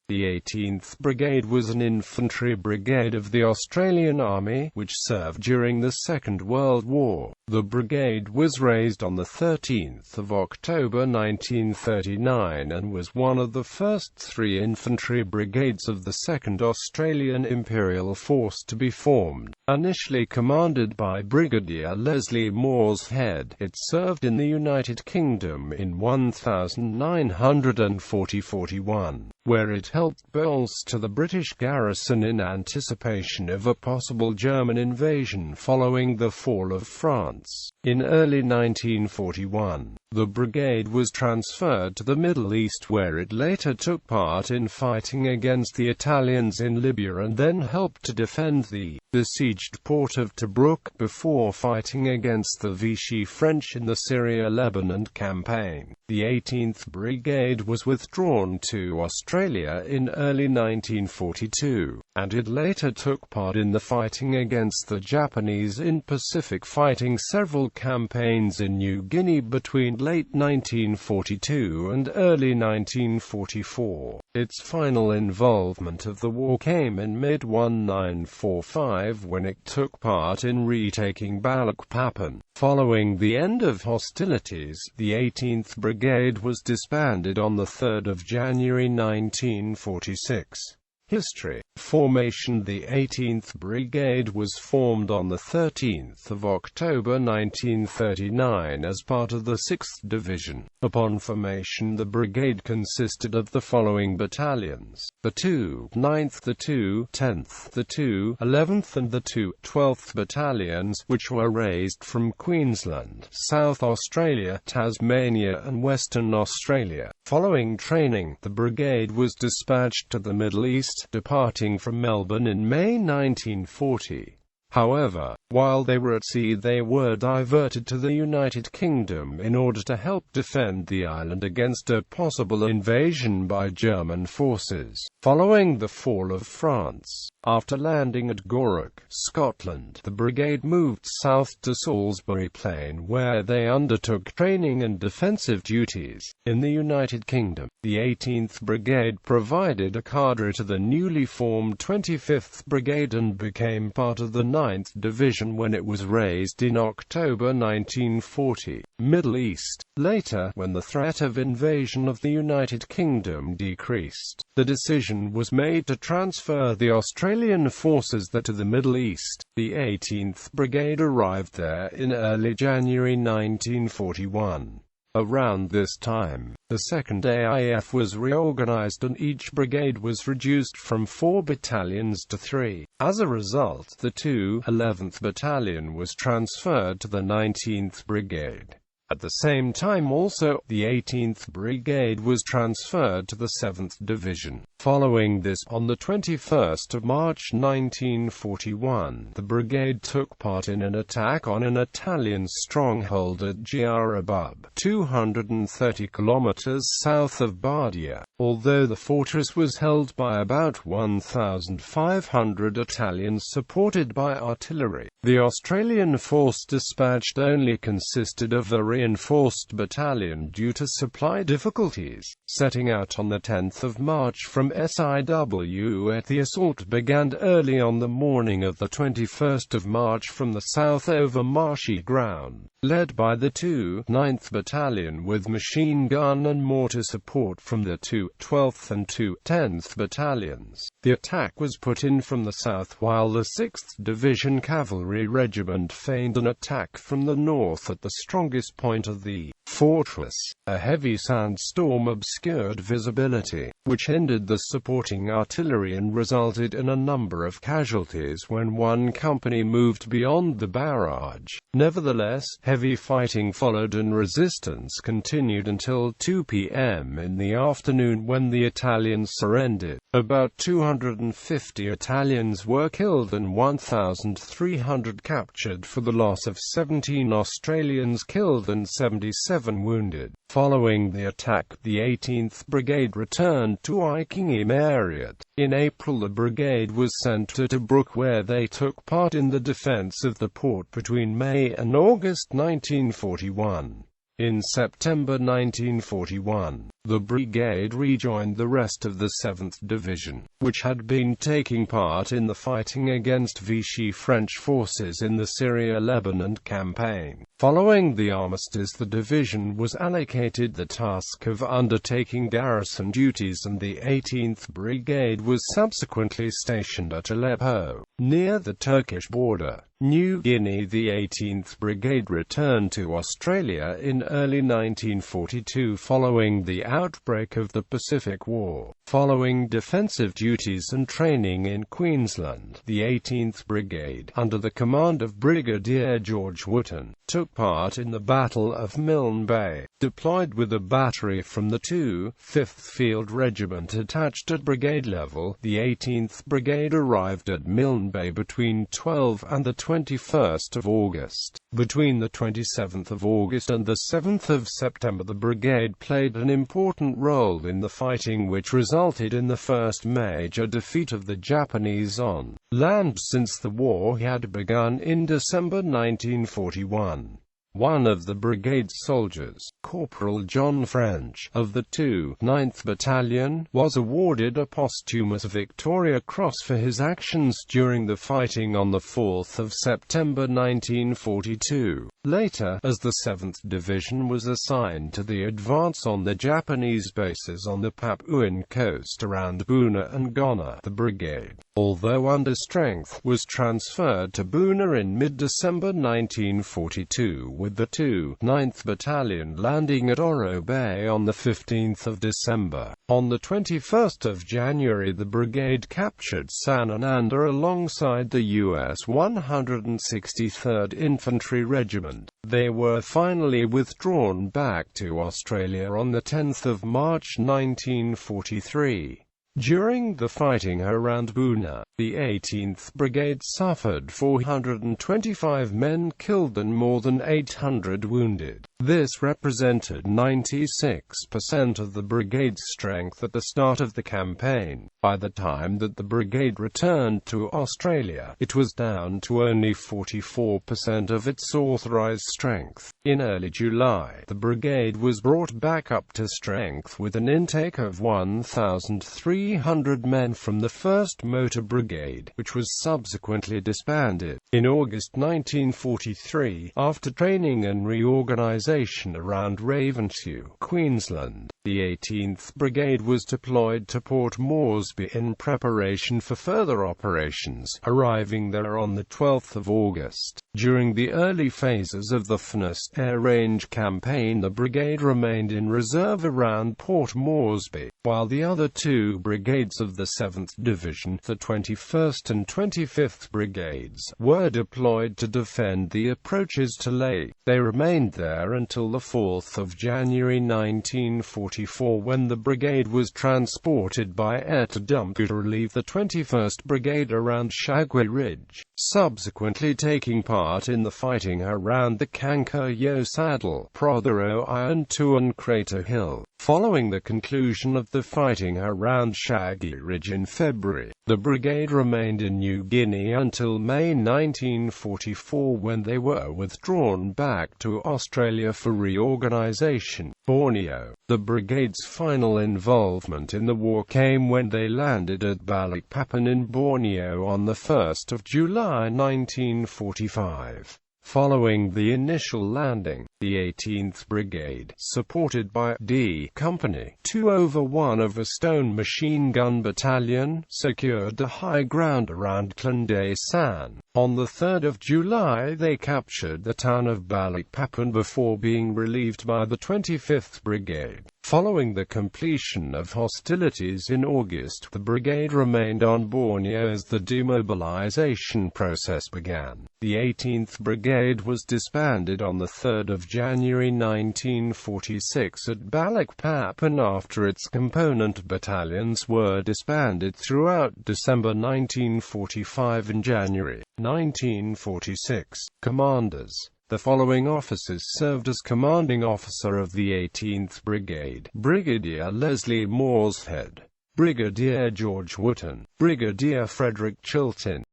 The 18th Brigade was an infantry brigade of the Australian Army, which served during the Second World War. The brigade was raised on 13 October 1939 and was one of the first 3 infantry brigades of the Second Australian Imperial Force to be formed. Initially commanded by Brigadier Leslie Morshead, it served in the United Kingdom in 1940–41, where it helped bolster the British garrison in anticipation of a possible German invasion following the fall of France. In early 1941, the brigade was transferred to the Middle East, where it later took part in fighting against the Italians in Libya and then helped to defend the besieged port of Tobruk, before fighting against the Vichy French in the Syria-Lebanon campaign. The 18th Brigade was withdrawn to Australia in early 1942, and it later took part in the fighting against the Japanese in Pacific, fighting several campaigns in New Guinea between late 1942 and early 1944. Its final involvement of the war came in mid-1945 when it took part in retaking Balikpapan. Following the end of hostilities, the 18th Brigade was disbanded on 3 January 1946. History. Formation. The 18th Brigade was formed on 13 October 1939 as part of the 6th Division. Upon formation, the brigade consisted of the following battalions: the 2 9th, the 2 10th, the 2 11th and the 2 12th battalions, which were raised from Queensland, South Australia, Tasmania and Western Australia. Following training, the brigade was dispatched to the Middle East, departing from Melbourne in May 1940. However, while they were at sea, they were diverted to the United Kingdom in order to help defend the island against a possible invasion by German forces. Following the fall of France, after landing at Tobruk, Scotland, the brigade moved south to Salisbury Plain, where they undertook training and defensive duties. In the United Kingdom, the 18th Brigade provided a cadre to the newly formed 25th Brigade and became part of the 9th Division when it was raised in October 1940. Middle East. Later, when the threat of invasion of the United Kingdom decreased, the decision was made to transfer the Australian forces to the Middle East. The 18th Brigade arrived there in early January 1941. Around this time, the 2nd AIF was reorganized and each brigade was reduced from 4 battalions to 3. As a result, the 2 11th Battalion was transferred to the 19th Brigade. At the same time also, the 18th Brigade was transferred to the 7th Division. Following this, on 21 March 1941, the brigade took part in an attack on an Italian stronghold at Giarabub, 230 kilometers south of Bardia. Although the fortress was held by about 1,500 Italians supported by artillery, the Australian force dispatched only consisted of a reinforced battalion due to supply difficulties. Setting out on 10 March from SIW, the assault began early on the morning of 21 March from the south over marshy ground. Led by the 2 9th Battalion with machine gun and mortar support from the 2 12th and 2 10th Battalions, the attack was put in from the south, while the 6th Division Cavalry Regiment feigned an attack from the north at the strongest point of the fortress. A heavy sandstorm obscured visibility, which hindered the supporting artillery and resulted in a number of casualties when one company moved beyond the barrage. Nevertheless, heavy fighting followed and resistance continued until 2 p.m. in the afternoon, when the Italians surrendered. About 250 Italians were killed and 1,300 captured, for the loss of 17 Australians killed and 77 wounded. Following the attack, the 18th Brigade returned to Ikingham area. In April, the brigade was sent to Tobruk, where they took part in the defense of the port between May and August 1941. In September 1941, the brigade rejoined the rest of the 7th Division, which had been taking part in the fighting against Vichy French forces in the Syria-Lebanon campaign. Following the armistice, the division was allocated the task of undertaking garrison duties, and the 18th Brigade was subsequently stationed at Aleppo, near the Turkish border. New Guinea. The 18th Brigade returned to Australia in early 1942 following the outbreak of the Pacific War. Following defensive duties and training in Queensland, the 18th Brigade, under the command of Brigadier George Wotton, took part in the Battle of Milne Bay. Deployed with a battery from the 5th Field Regiment attached at brigade level, the 18th Brigade arrived at Milne Bay between 12 and the 21st of August. Between the 27th of August and the 7th of September, the brigade played an important role in the fighting which resulted in the first major defeat of the Japanese on land since the war had begun in December 1941. One of the brigade's soldiers, Corporal John French, of the 9th Battalion, was awarded a posthumous Victoria Cross for his actions during the fighting on the 4th of September 1942. Later, as the 7th Division was assigned to the advance on the Japanese bases on the Papuan coast around Buna and Gona, the brigade, although under strength, was transferred to Buna in mid-December 1942, with the 9th Battalion landing at Oro Bay on the 15th of December. On the 21st of January, the brigade captured Sanananda alongside the U.S. 163rd Infantry Regiment. They were finally withdrawn back to Australia on the 10th of March 1943. During the fighting around Buna, the 18th Brigade suffered 425 men killed and more than 800 wounded. This represented 96% of the brigade's strength at the start of the campaign. By the time that the brigade returned to Australia, it was down to only 44% of its authorized strength. In early July, the brigade was brought back up to strength with an intake of 1,300 men from the 1st Motor Brigade, which was subsequently disbanded. In August 1943, after training and reorganization around Ravenshew, Queensland, the 18th Brigade was deployed to Port Moresby in preparation for further operations, arriving there on the 12th of August. During the early phases of the Furness Air Range campaign, the brigade remained in reserve around Port Moresby, while the other two brigades of the 7th Division, the 21st and 25th Brigades, were deployed to defend the approaches to Lae. They remained there until the 4th of January 1944, when the brigade was transported by air to Dumpku to relieve the 21st Brigade around Shagway Ridge, subsequently taking part in the fighting around the Kankeryo Saddle, Prothero Iron 2 and Crater Hill. Following the conclusion of the fighting around Shaggy Ridge in February, the brigade remained in New Guinea until May 1944, when they were withdrawn back to Australia for reorganization. Borneo. The brigade's final involvement in the war came when they landed at Balikpapan in Borneo on the 1st of July 1945. Following the initial landing, the 18th Brigade, supported by D Company 2/1 of a Stone Machine Gun Battalion, secured the high ground around Clonday San. On the 3rd of July they captured the town of Balikpapan before being relieved by the 25th Brigade. Following the completion of hostilities in August, the brigade remained on Borneo as the demobilization process began. The 18th Brigade was disbanded on the 3rd of January 1946 at Balikpapan after its component battalions were disbanded throughout December 1945 and January 1946. Commanders. The following officers served as commanding officer of the 18th Brigade: Brigadier Leslie Morshead, Brigadier George Wotton, Brigadier Frederick Chilton,